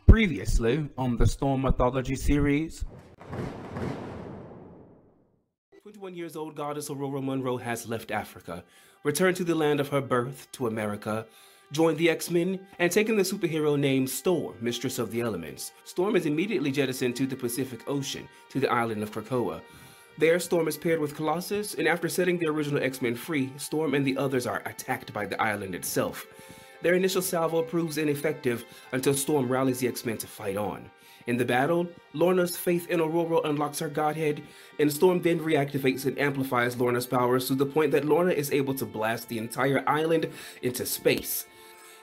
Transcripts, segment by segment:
Previously on the Stormythology series. 21 years old goddess Ororo Munroe has left Africa, returned to the land of her birth, to America, joined the X-Men, and taken the superhero name Storm, Mistress of the Elements. Storm is immediately jettisoned to the Pacific Ocean, to the island of Krakoa. There, Storm is paired with Colossus, and after setting the original X-Men free, Storm and the others are attacked by the island itself. Their initial salvo proves ineffective until Storm rallies the X-Men to fight on. In the battle, Lorna's faith in Ororo unlocks her godhead, and Storm then reactivates and amplifies Lorna's powers to the point that Lorna is able to blast the entire island into space.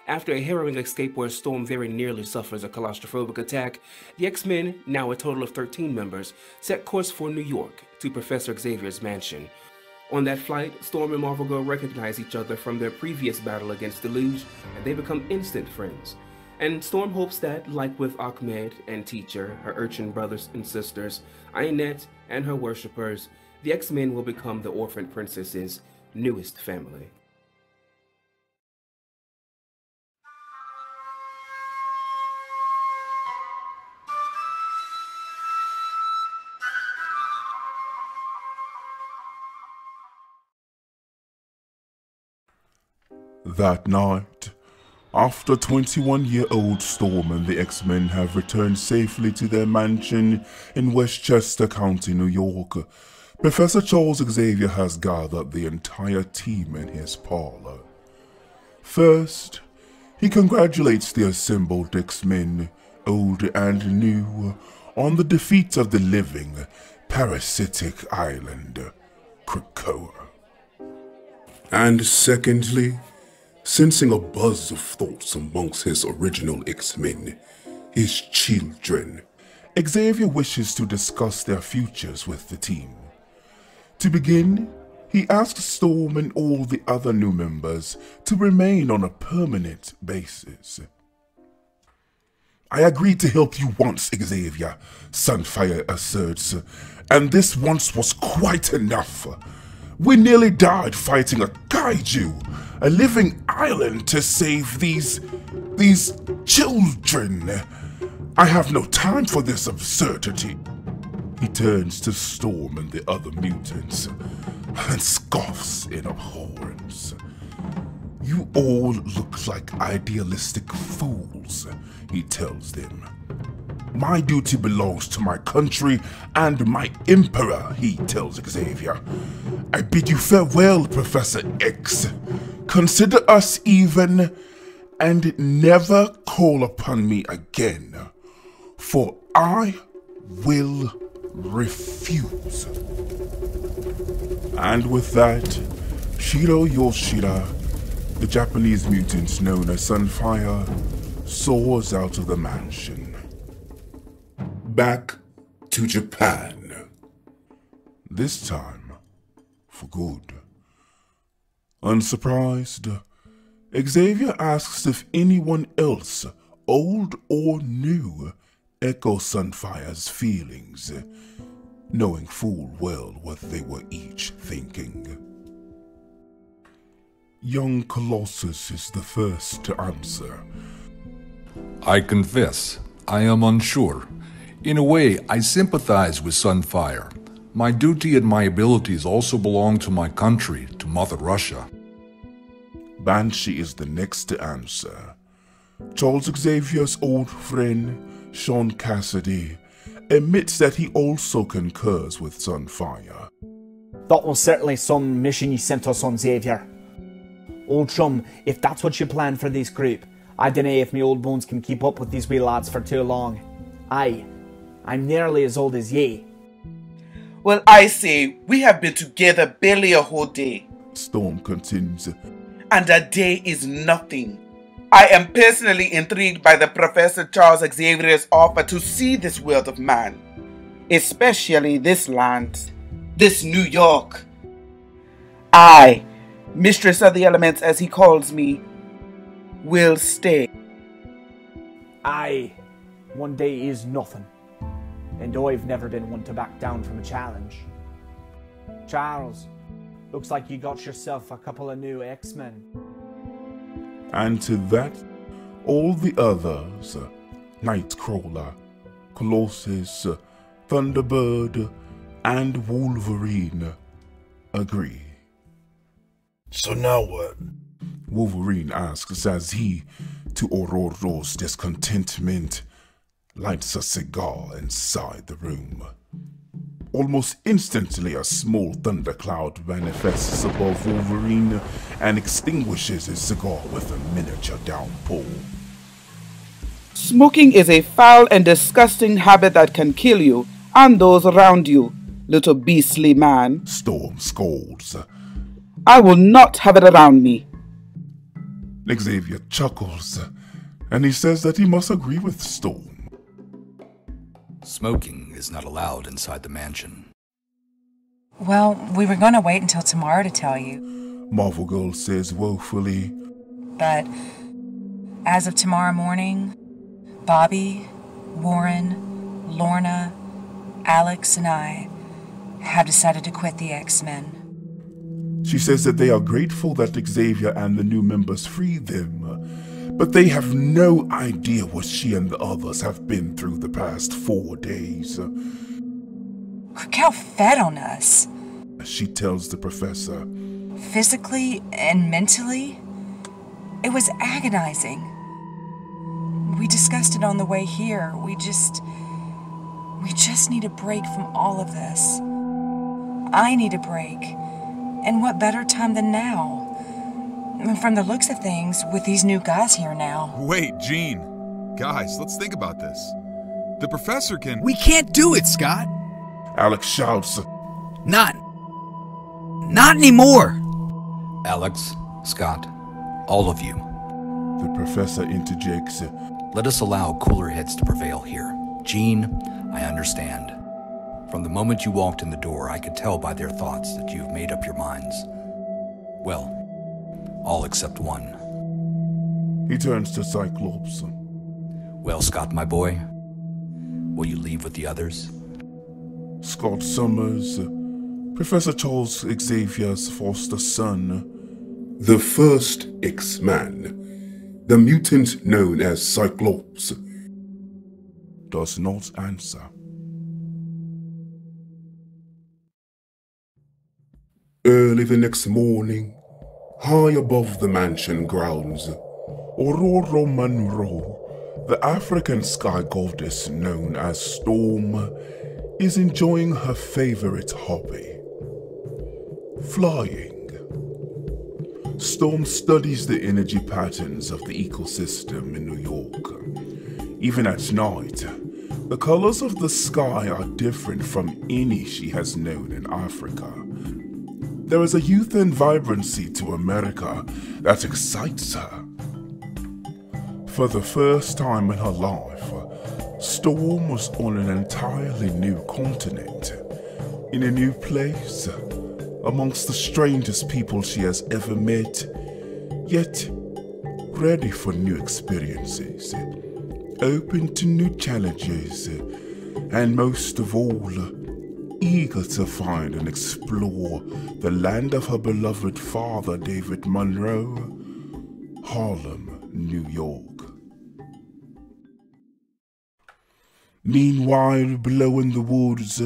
After a harrowing escape where Storm very nearly suffers a claustrophobic attack, the X-Men, now a total of 13 members, set course for New York to Professor Xavier's mansion. On that flight, Storm and marvelgirl recognize each other from their previous battle against Deluge, and they become instant friends. And Storm hopes that, like with Ahmed and Teacher, her urchin brothers and sisters, Ionette, and her worshippers, the X-Men will become the orphaned princess's newest family. That night, after 21-year-old Storm and the X-Men have returned safely to their mansion in Westchester County, New York, Professor Charles Xavier has gathered the entire team in his parlor. First, he congratulates the assembled X-Men, old and new, on the defeat of the living, parasitic island, Krakoa. And secondly, sensing a buzz of thoughts amongst his original X-Men, his children, Xavier wishes to discuss their futures with the team. To begin, he asks Storm and all the other new members to remain on a permanent basis. "I agreed to help you once, Xavier," Sunfire asserts, "and this once was quite enough. We nearly died fighting a kaiju, a living island, to save these children. I have no time for this absurdity." He turns to Storm and the other mutants and scoffs in abhorrence. "You all look like idealistic fools," he tells them. "My duty belongs to my country and my emperor," he tells Xavier. "I bid you farewell, Professor X. Consider us even, and never call upon me again, for I will refuse." And with that, Shiro Yoshida, the Japanese mutant known as Sunfire, soars out of the mansion. Back to Japan. This time, for good. Unsurprised, Xavier asks if anyone else, old or new, echoes Sunfire's feelings, knowing full well what they were each thinking. Young Colossus is the first to answer. "I confess, I am unsure. In a way, I sympathize with Sunfire. My duty and my abilities also belong to my country, to Mother Russia." Banshee is the next to answer. Charles Xavier's old friend, Sean Cassidy, admits that he also concurs with Sunfire. "That was certainly some mission you sent us on, Xavier. Old chum, if that's what you planned for this group, I dunno if me old bones can keep up with these wee lads for too long. I'm nearly as old as ye." "Well, I say, we have been together barely a whole day." Storm continues. "And a day is nothing. I am personally intrigued by the Professor Charles Xavier's offer to see this world of man. Especially this land. This New York. I, Mistress of the Elements as he calls me, will stay." Aye, one day is nothing. And I've never been one to back down from a challenge. Charles, looks like you got yourself a couple of new X-Men. And to that, all the others Nightcrawler, Colossus, Thunderbird, and Wolverine agree. So now what? Wolverine asks as he, to Ororo's discontentment, lights a cigar inside the room. Almost instantly, a small thundercloud manifests above Wolverine and extinguishes his cigar with a miniature downpour. Smoking is a foul and disgusting habit that can kill you and those around you, little beastly man. Storm scolds. I will not have it around me. Xavier chuckles, and he says that he must agree with Storm. Smoking is not allowed inside the mansion. Well, we were going to wait until tomorrow to tell you. Marvelgirl says woefully. But as of tomorrow morning, Bobby, Warren, Lorna, Alex, and I have decided to quit the X-Men. She says that they are grateful that Xavier and the new members freed them, but they have no idea what she and the others have been through the past 4 days. Cal fed on us. She tells the professor. Physically and mentally, it was agonizing. We discussed it on the way here. We just need a break from all of this. I need a break. And what better time than now? From the looks of things, with these new guys here now. Wait, Jean. Guys, let's think about this. The professor can... We can't do it, Scott. Alex shouts. Not anymore. Alex, Scott, all of you. The professor interjects. Let us allow cooler heads to prevail here. Jean, I understand. From the moment you walked in the door, I could tell by their thoughts that you've made up your minds. Well, all except one. He turns to Cyclops. Well, Scott, my boy, will you leave with the others? Scottsummers, Professor Charles Xavier's foster son. The first X-Man, the mutant known as CYCLOPS, does not answer. Early the next morning, high above the mansion grounds, Ororo Munroe, the African sky goddess known as Storm, is enjoying her favorite hobby, flying. Storm studies the energy patterns of the ecosystem in New York. Even at night, the colors of the sky are different from any she has known in Africa. There is a youth and vibrancy to America that excites her. For the first time in her life, Storm was on an entirely new continent, in a new place, amongst the strangest people she has ever met, yet ready for new experiences, open to new challenges, and most of all, eager to find and explore the land of her beloved father, David Munroe, Harlem, New York. Meanwhile, below in the woods,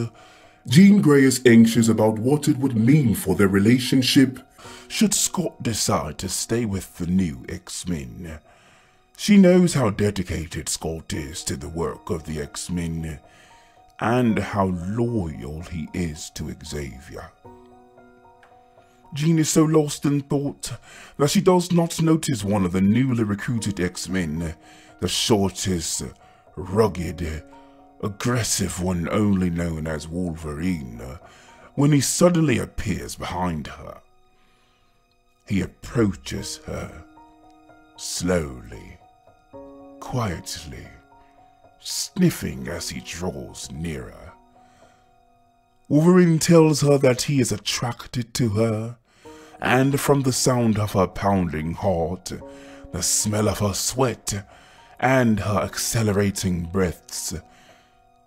jeangrey is anxious about what it would mean for their relationship should Scott decide to stay with the new X-Men. She knows how dedicated Scott is to the work of the X-Men, and how loyal he is to Xavier. Jean is so lost in thought that she does not notice one of the newly recruited X-Men, the shortest, rugged, aggressive one only known as Wolverine, when he suddenly appears behind her. He approaches her, slowly, quietly, sniffing as he draws nearer. Wolverine tells her that he is attracted to her, and from the sound of her pounding heart, the smell of her sweat, and her accelerating breaths,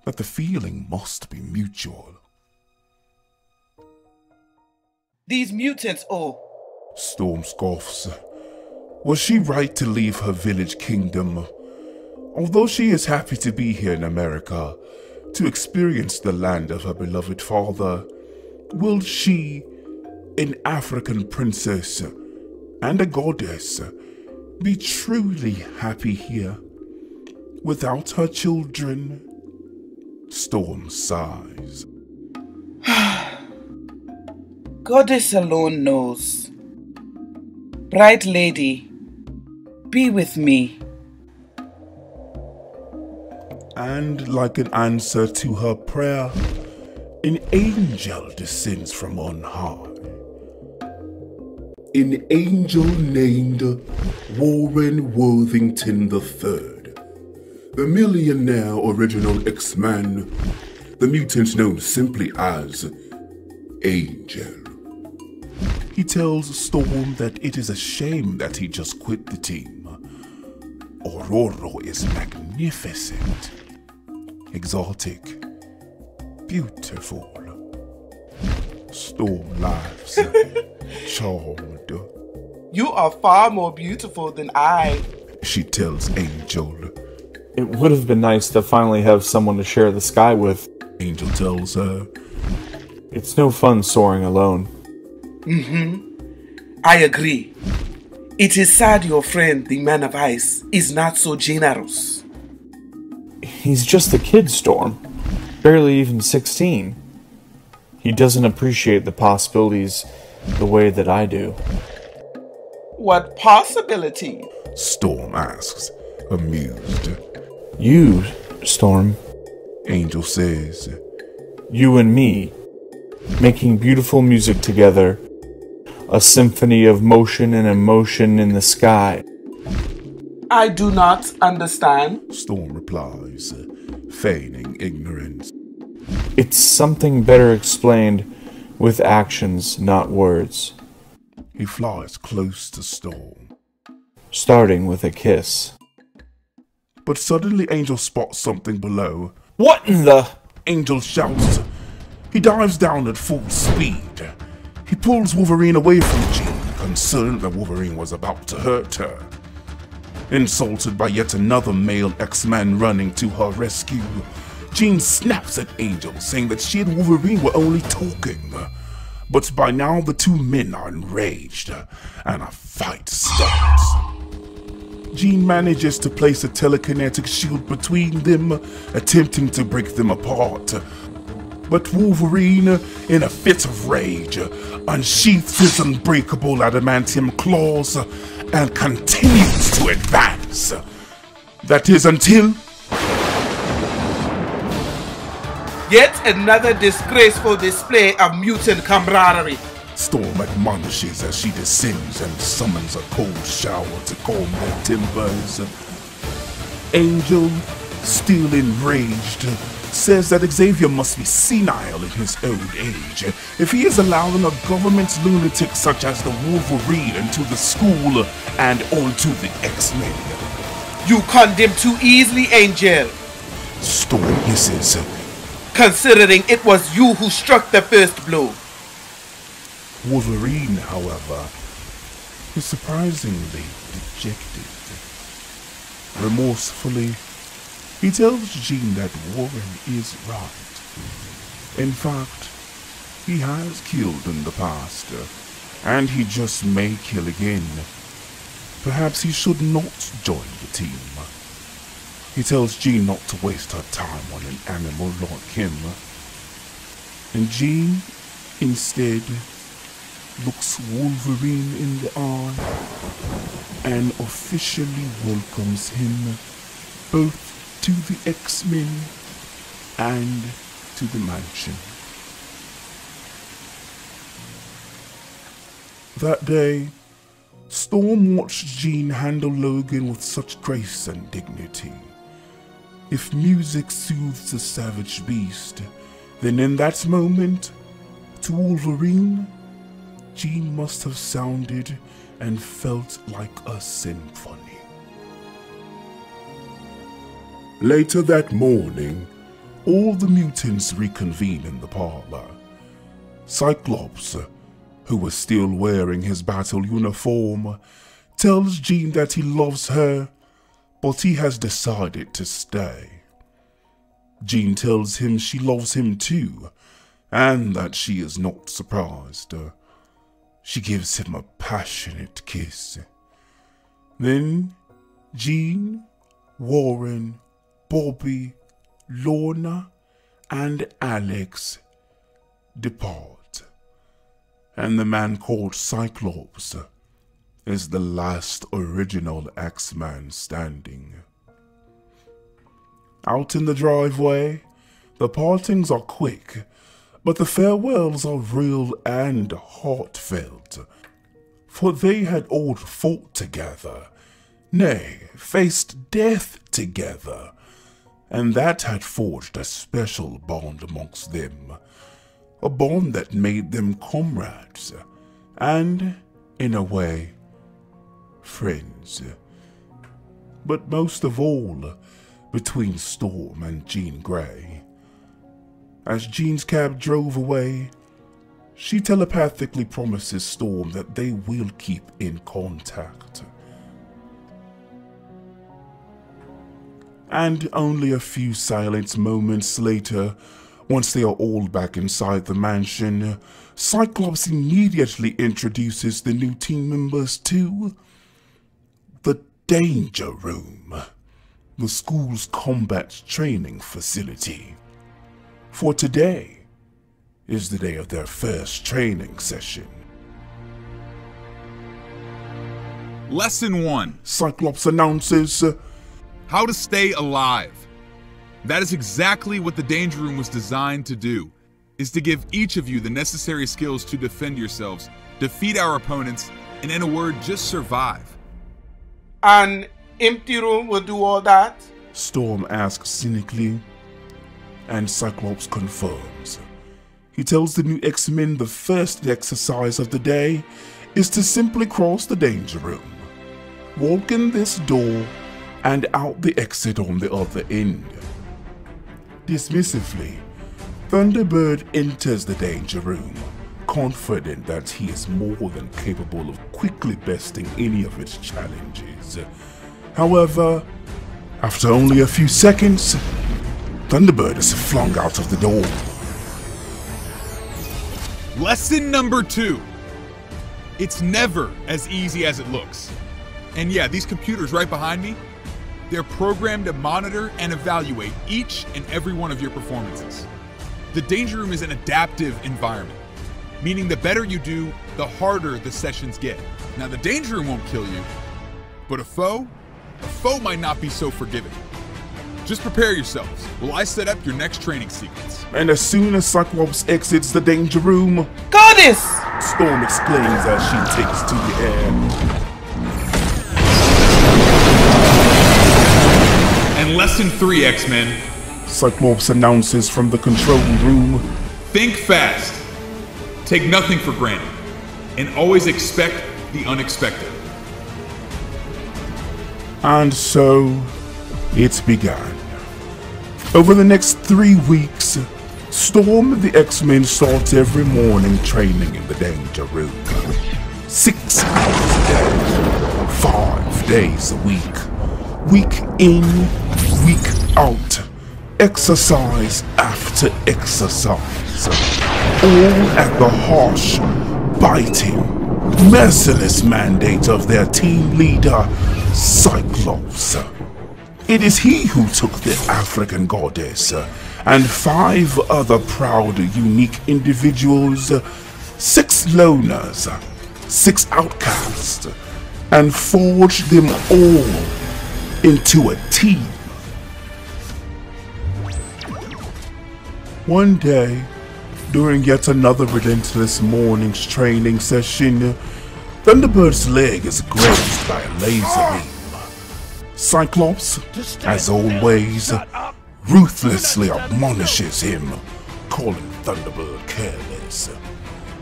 that the feeling must be mutual. These mutants, Storm scoffs. Was she right to leave her village kingdom? Although she is happy to be here in America, to experience the land of her beloved father, will she, an African princess and a goddess, be truly happy here without her children? Storm sighs. Goddess alone knows. Bright lady, be with me. And like an answer to her prayer, an angel descends from on high. An angel named Warren Worthington III, the millionaire original X-Man, the mutant known simply as Angel. He tells Storm that it is a shame that he just quit the team. Ororo is magnificent, exotic, beautiful. Storm laughs, charmed. You are far more beautiful than I, she tells Angel. It would have been nice to finally have someone to share the sky with. Angel tells her. It's no fun soaring alone. I agree. It is sad your friend, the Man of Ice, is not so generous. He's just a kid, Storm. Barely even 16. He doesn't appreciate the possibilities the way that I do. What possibility? Storm asks, amused. You, Storm. Angel says. You and me, making beautiful music together. A symphony of motion and emotion in the sky. I do not understand, Storm replies, feigning ignorance. It's something better explained with actions, not words. He flies close to Storm, starting with a kiss. But suddenly Angel spots something below. What in the... Angel shouts. He dives down at full speed. He pulls Wolverine away from Jean, concerned that Wolverine was about to hurt her. Insulted by yet another male X-Man running to her rescue, Jean snaps at Angel, saying that she and Wolverine were only talking. But by now the two men are enraged, and a fight starts. Jean manages to place a telekinetic shield between them, attempting to break them apart. But Wolverine, in a fit of rage, unsheaths his unbreakable adamantium claws and continues to advance. That is until... Yet another disgraceful display of mutant camaraderie. Storm admonishes as she descends and summons a cold shower to calm their tempers. Angel, still enraged, says that Xavier must be senile in his old age if he is allowing a government lunatic such as the Wolverine into the school and onto the X-Men. You condemn too easily, Angel. Storm hisses. Considering it was you who struck the first blow. Wolverine, however, is surprisingly dejected. Remorsefully, he tells Jean that Warren is right. In fact, he has killed in the past, and he just may kill again. Perhaps he should not join the team. He tells Jean not to waste her time on an animal like him. And Jean, instead, looks Wolverine in the eye and officially welcomes him both to the X-Men and to the mansion. That day, Storm watched Jean handle Logan with such grace and dignity. If music soothes a savage beast, then in that moment, to Wolverine, Jean must have sounded and felt like a symphony. Later that morning, all the mutants reconvene in the parlor. Cyclops, who was still wearing his battle uniform, tells Jean that he loves her, but he has decided to stay. Jean tells him she loves him too, and that she is not surprised. She gives him a passionate kiss. Then Jean, Warren, Bobby, Lorna, and Alex depart, and the man called Cyclops is the last original X-Man standing. Out in the driveway, the partings are quick, but the farewells are real and heartfelt, for they had all fought together, nay, faced death together, and that had forged a special bond amongst them, a bond that made them comrades, and, in a way, friends. But most of all, between Storm and Jeangrey. As Jean's cab drove away, she telepathically promises Storm that they will keep in contact. And only a few silent moments later, once they are all back inside the mansion, Cyclops immediately introduces the new team members to the Danger Room, the school's combat training facility. For today is the day of their first training session. Lesson 1. Cyclops announces, how to stay alive. That is exactly what the Danger Room was designed to do, is to give each of you the necessary skills to defend yourselves, defeat our opponents, and in a word, just survive. An empty room will do all that? Storm asks cynically, and Cyclops confirms. He tells the new X-Men the first exercise of the day is to simply cross the Danger Room, walk in this door, and out the exit on the other end. Dismissively, Thunderbird enters the Danger Room, confident that he is more than capable of quickly besting any of its challenges. However, after only a few seconds, Thunderbird is flung out of the door. Lesson number 2. It's never as easy as it looks. And yeah, these computers right behind me, they're programmed to monitor and evaluate each and every one of your performances. The Danger Room is an adaptive environment, meaning the better you do, the harder the sessions get. Now the Danger Room won't kill you, but a foe might not be so forgiving. Just prepare yourselves while I set up your next training sequence. And as soon as Cyclops exits the Danger Room, Goddess! Storm exclaims as she takes to the air. And lesson 3, X-Men. Cyclops announces from the control room. Think fast. Take nothing for granted. And always expect the unexpected. And so, it's begun. Over the next 3 weeks, Storm and the X-Men start every morning training in the Danger Room. 6 hours a day, 5 days a week. Week in, week out, exercise after exercise, all at the harsh, biting, merciless mandate of their team leader, Cyclops. It is he who took the African goddess and 5 other proud, unique individuals, 6 loners, 6 outcasts, and forged them all into a team. One day, during yet another relentless morning's training session, Thunderbird's leg is grazed by a laser beam. Cyclops, as always, ruthlessly admonishes him, calling Thunderbird careless.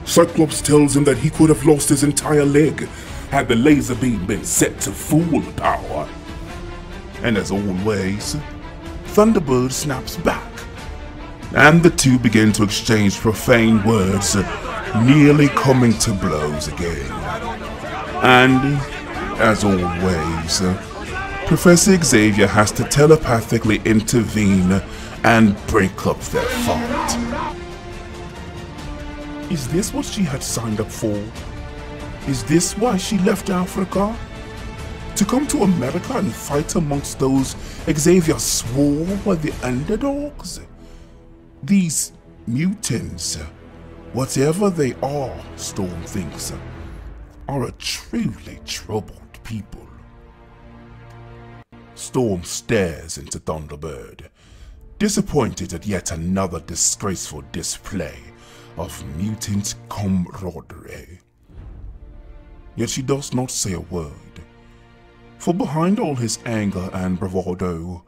Cyclops tells him that he could have lost his entire leg had the laser beam been set to full power. And as always, Thunderbird snaps back, and the two begin to exchange profane words, nearly coming to blows again. And, as always, Professor Xavier has to telepathically intervene and break up their fight. Is this what she had signed up for? Is this why she left Africa? To come to America and fight amongst those Xavier swore were the underdogs? These mutants, whatever they are, Storm thinks, are a truly troubled people. Storm stares into Thunderbird, disappointed at yet another disgraceful display of mutant camaraderie. Yet she does not say a word, for behind all his anger and bravado,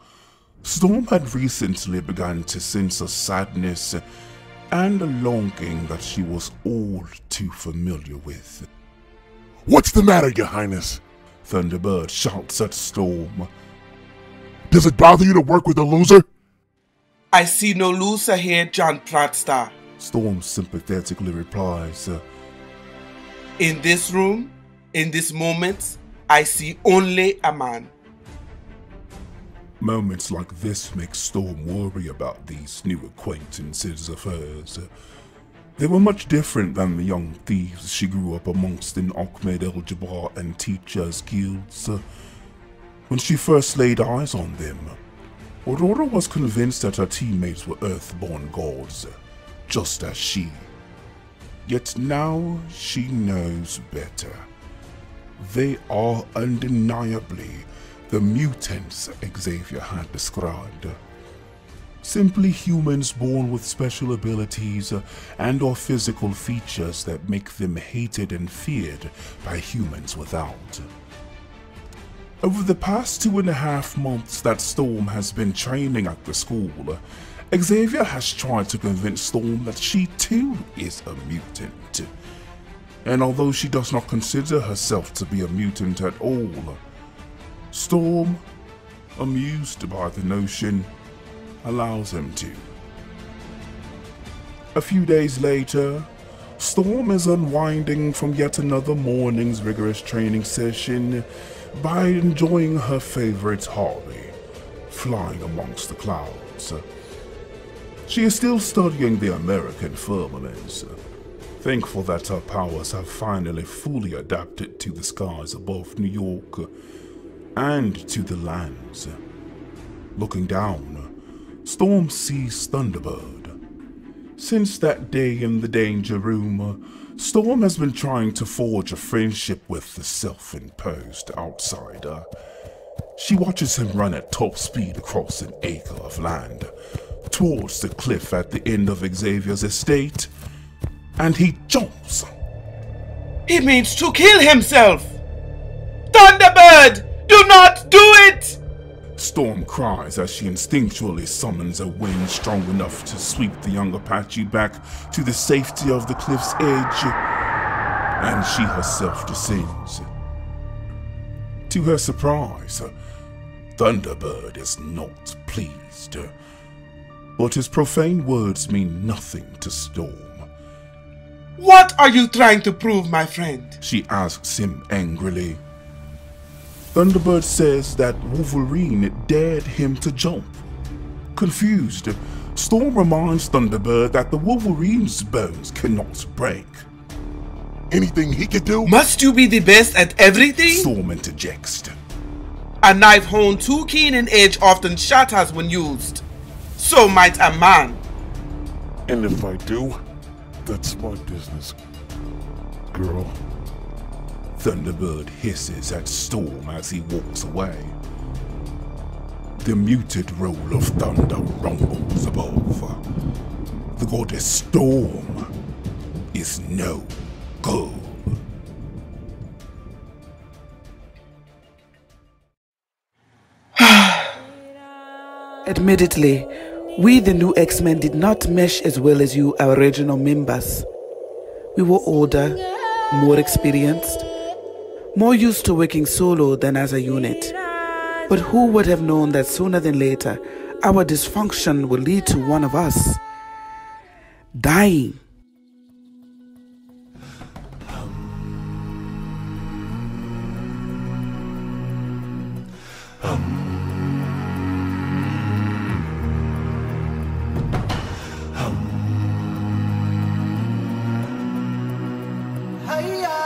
Storm had recently begun to sense a sadness and a longing that she was all too familiar with. What's the matter, Your Highness? Thunderbird shouts at Storm. Does it bother you to work with a loser? I see no loser here, John Prattstar. Storm sympathetically replies. In this room, in this moment, I see only a man. Moments like this make Storm worry about these new acquaintances of hers. They were much different than the young thieves she grew up amongst in Ahmed el-Jabbar and Teachers Guilds. When she first laid eyes on them, Ororo was convinced that her teammates were earthborn gods, just as she. Yet now she knows better. They are undeniably the mutants Xavier had described. Simply humans born with special abilities and or physical features that make them hated and feared by humans without. Over the past 2.5 months that Storm has been training at the school, Xavier has tried to convince Storm that she too is a mutant. And although she does not consider herself to be a mutant at all, Storm, amused by the notion, allows him to. A few days later, Storm is unwinding from yet another morning's rigorous training session by enjoying her favorite hobby, flying amongst the clouds. She is still studying the American firmaments, thankful that her powers have finally fully adapted to the skies above New York and to the lands. Looking down, Storm sees Thunderbird. Since that day in the danger room, Storm has been trying to forge a friendship with the self-imposed outsider. She watches him run at top speed across an acre of land, towards the cliff at the end of Xavier's estate, and he jumps. He means to kill himself! Thunderbird! Do not do it! Storm cries as she instinctually summons a wind strong enough to sweep the young Apache back to the safety of the cliff's edge, and she herself descends. To her surprise, Thunderbird is not pleased, but his profane words mean nothing to Storm. What are you trying to prove, my friend? She asks him angrily. Thunderbird says that Wolverine dared him to jump. Confused, Storm reminds Thunderbird that the Wolverine's bones cannot break. Anything he could do? Must you be the best at everything? Storm interjects. A knife honed too keen in edge often shatters when used. So might a man. And if I do, that's my business, girl. Thunderbird hisses at Storm as he walks away. The muted roll of thunder rumbles above. The goddess Storm is no good. Admittedly, we the new X-Men did not mesh as well as you, our original members. We were older, more experienced, more used to working solo than as a unit. But who would have known that sooner than later, our dysfunction will lead to one of us dying? Hiya.